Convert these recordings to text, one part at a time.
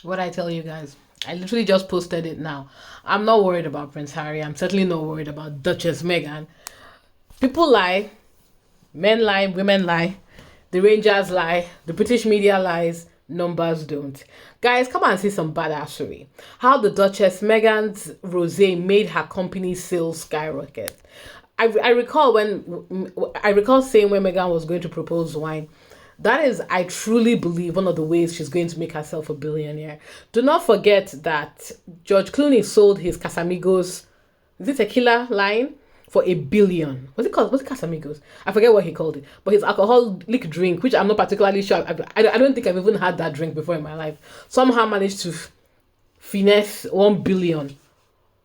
What I tell you guys, I literally just posted it now. I'm not worried about Prince Harry. I'm certainly not worried about Duchess Meghan. People lie, men lie, women lie, the Rangers lie, the British media lies, numbers don't. Guys, come and see some badassery. How the Duchess Meghan's Rosé made her company's sales skyrocket. I recall saying when Meghan was going to propose wine, that is, I truly believe, one of the ways she's going to make herself a billionaire. Do not forget that George Clooney sold his Casamigos, is it tequila line, for 1 billion. What's it called? What's Casamigos? I forget what he called it. But his alcoholic drink, which I'm not particularly sure, I don't think I've even had that drink before in my life, somehow managed to finesse 1 billion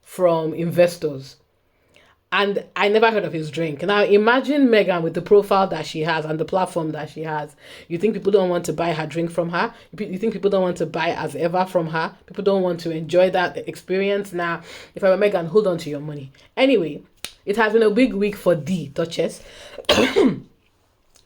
from investors. And I never heard of his drink. Now imagine Megan with the profile that she has and the platform that she has. You think people don't want to buy her drink from her? You think people don't want to buy as ever from her? People don't want to enjoy that experience? Now, if I were Megan, hold on to your money. Anyway, it has been a big week for the Duchess.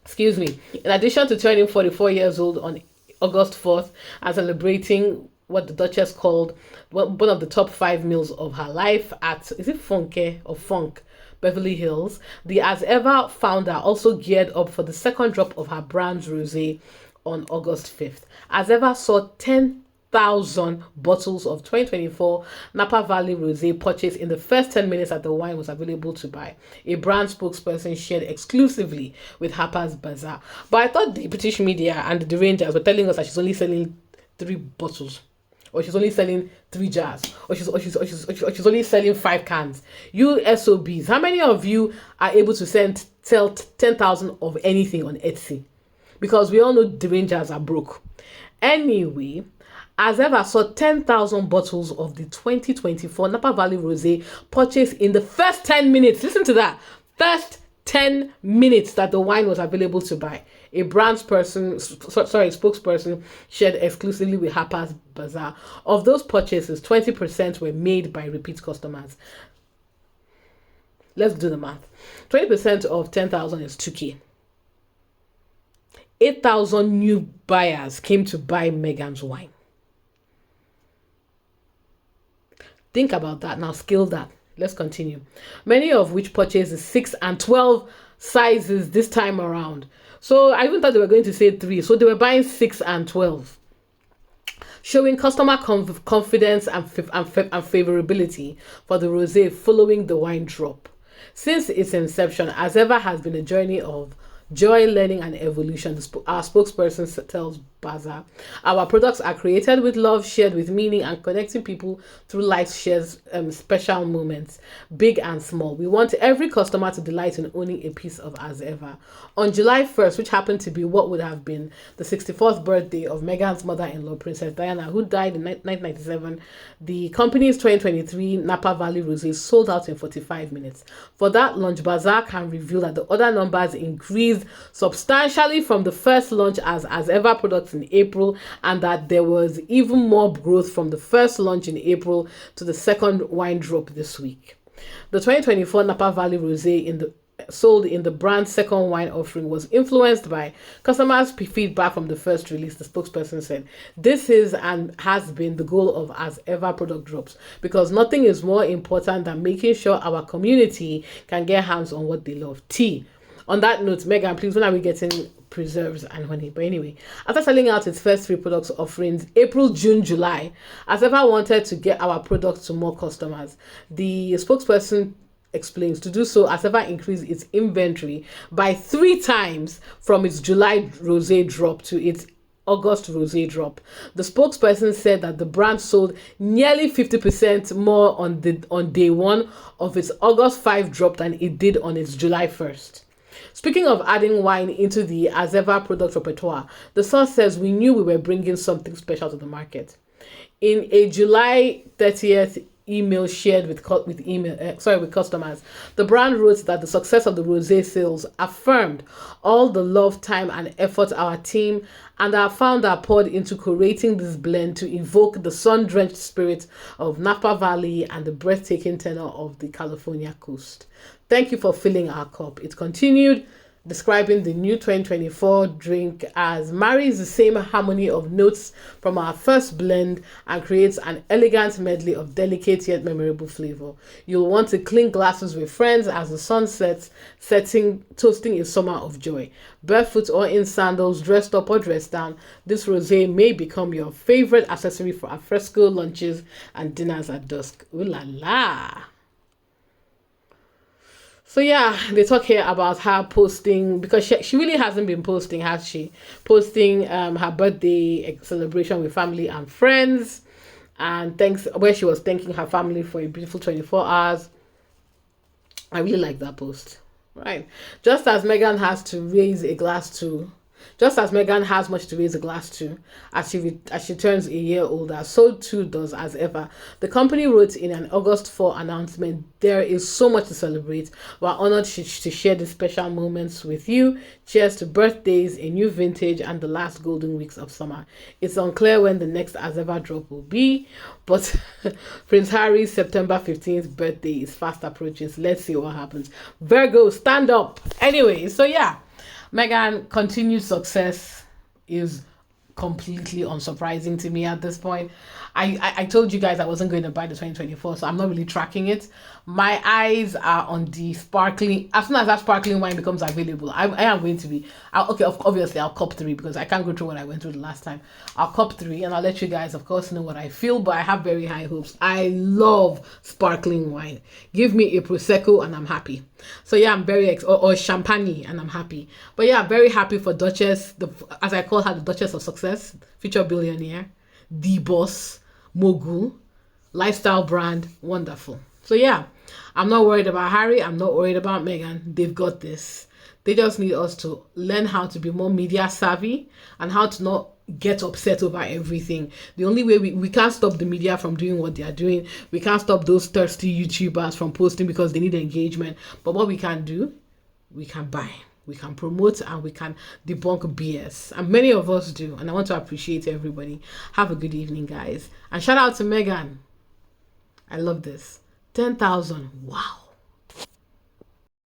Excuse me. In addition to turning 44 years old on August 4th and celebrating what the Duchess called one of the top 5 meals of her life at, is it Funke or Funk, Beverly Hills, the As Ever founder also geared up for the second drop of her brand's rosé on August 5th. As Ever saw 10,000 bottles of 2024 Napa Valley Rosé purchased in the first 10 minutes that the wine was available to buy. A brand spokesperson shared exclusively with Harper's Bazaar. But I thought the British media and the Rangers were telling us that she's only selling 3 bottles, or she's only selling 3 jars, or she's only selling 5 cans. You SOBs, how many of you are able to sell 10,000 of anything on Etsy? Because we all know the Rangers are broke. Anyway, As Ever saw 10,000 bottles of the 2024 Napa Valley Rosé purchased in the first 10 minutes. Listen to that. First 10 minutes that the wine was available to buy. A spokesperson shared exclusively with Harper's Bazaar. Of those purchases, 20% were made by repeat customers. Let's do the math. 20% of 10,000 is 2K. 8,000 new buyers came to buy Meghan's wine. Think about that. Now scale that. Let's continue. Many of which purchased 6 and 12 sizes this time around. So I even thought they were going to say 3. So they were buying 6 and 12. Showing customer confidence and favorability for the rosé following the wine drop. Since its inception, As Ever has been a journey of joy, learning, and evolution. Our spokesperson tells Bazaar, our products are created with love, shared with meaning, and connecting people through life's shared special moments, big and small. We want every customer to delight in owning a piece of As Ever. On July 1st, which happened to be what would have been the 64th birthday of Meghan's mother-in-law, Princess Diana, who died in 1997, the company's 2023 Napa Valley Rosé sold out in 45 minutes. For that launch, Bazaar can reveal that the other numbers increased substantially from the first launch as Ever products in April, and that there was even more growth from the first launch in April to the second wine drop this week. The 2024 Napa Valley Rosé sold in the brand's second wine offering was influenced by customers' feedback from the first release, the spokesperson said. This is and has been the goal of As Ever product drops, because nothing is more important than making sure our community can get hands on what they love. Tea. On that note, Megan, please, when are we getting preserves and honey? But anyway, after selling out its first 3 products offerings, April, June, July, As Ever wanted to get our products to more customers. The spokesperson explains, to do so, As Ever increased its inventory by 3 times from its July rosé drop to its August rosé drop. The spokesperson said that the brand sold nearly 50% more on day 1 of its August 5 drop than it did on its July 1st. Speaking of adding wine into the As Ever product repertoire, the source says, we knew we were bringing something special to the market. In a July 30th email shared with customers, the brand wrote that the success of the rosé sales affirmed all the love, time, and effort our team and our founder poured into curating this blend to evoke the sun-drenched spirit of Napa Valley and the breathtaking tenor of the California coast. Thank you for filling our cup. It continued. describing the new 2024 drink as marries the same harmony of notes from our first blend and creates an elegant medley of delicate yet memorable flavor. You'll want to clink glasses with friends as the sun sets, toasting a summer of joy. Barefoot or in sandals, dressed up or dressed down, this rosé may become your favorite accessory for alfresco lunches and dinners at dusk. Ooh la la! So yeah, they talk here about her posting, because she really hasn't been posting, has she? Posting her birthday celebration with family and friends, and thanks, where she was thanking her family for a beautiful 24 hours. I really like that post. Right. Just as Megan has to raise a glass to Just as Megan has much to raise a glass to as she turns a year older, so too does, as ever, the company wrote in an August 4 announcement, "There is so much to celebrate. We're honored to share these special moments with you. Cheers to birthdays, a new vintage, and the last golden weeks of summer. It's unclear when the next as ever drop will be, but Prince Harry's September 15th birthday is fast approaching. So let's see what happens. Virgo, stand up." Anyway, so yeah. Megan, continued success is completely unsurprising to me at this point. I told you guys I wasn't going to buy the 2024, so I'm not really tracking it. My eyes are on the sparkling. As soon as that sparkling wine becomes available, I am going to be. Obviously, I'll cop 3 because I can't go through what I went through the last time. I'll cop 3 and I'll let you guys, of course, know what I feel, but I have very high hopes. I love sparkling wine. Give me a Prosecco and I'm happy. So yeah, I'm very or champagne and I'm happy. But yeah, I'm very happy for Duchess, as I call her, the Duchess of Success, future billionaire, the boss, mogul, lifestyle brand, wonderful. So yeah, I'm not worried about Harry. I'm not worried about Meghan. They've got this. They just need us to learn how to be more media savvy and how to not get upset over everything. The only way we can't stop the media from doing what they are doing. We can't stop those thirsty YouTubers from posting because they need engagement. But what we can do, we can buy, we can promote, and we can debunk BS. And many of us do. And I want to appreciate everybody. Have a good evening, guys. And shout out to Meghan. I love this. 10,000. Wow.